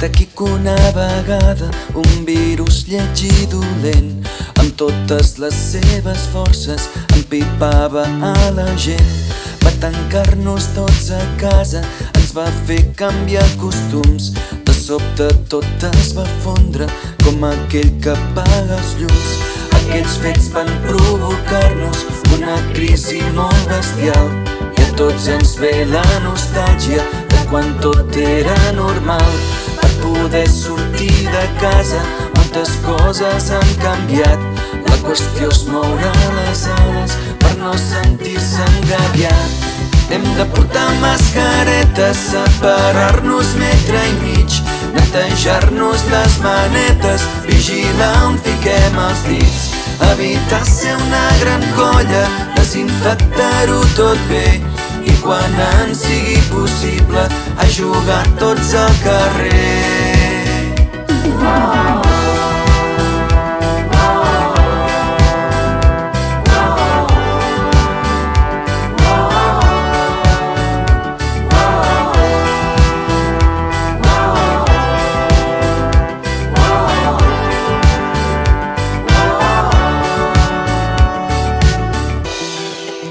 d'aquí que una vegada un virus lleig i dolent amb totes les seves forces empipava a la gent. Va tancar-nos tots a casa, ens va fer canviar costums. De sobte tot es va fondre com aquell que apaga els llums. Aquells fets van provocar-nos una crisi molt bestial i a tots ens ve la nostàlgia de quan tot era normal. Per poder sortir de casa moltes coses han canviat. La qüestió és moure les ales per no sentir-se engabiat. Hem de portar mascaretes, separar-nos metre i mig, netejar-nos les manetes, vigilar on fiquem els dits, evitar ser una gran colla, desinfectar-ho tot bé i quan ens sigui possible a jugar tots al carrer.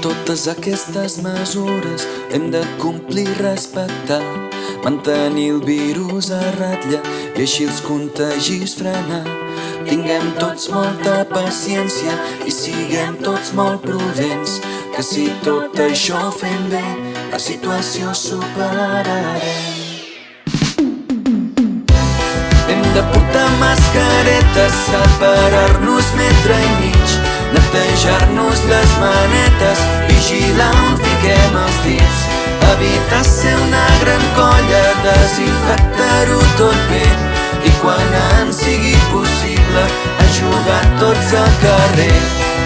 Totes aquestes mesures hem de complir i respectar, mantenir el virus a ratlla i així els contagis frenar. Tinguem tots molta paciència i siguem tots molt prudents, que si tot això ho fem bé, la situació superarem. Hem de portar mascaretes, separar-nos metre i mig, netejar-nos les manetes, vigilar on fiquem els dits, evitar ser una gran colla, desinfectar-ho tot bé i quan ens sigui possible a jugar tots al carrer.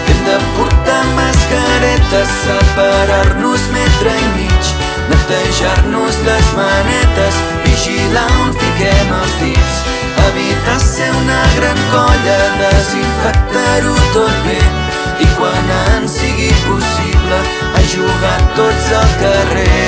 Hem de portar mascaretes, separar-nos metre i mig, netejar-nos les manetes, vigilar on fiquem els dits, evitar ser una gran colla, desinfectar-ho tot bé i quan ens sigui possible a jugar tots al carrer.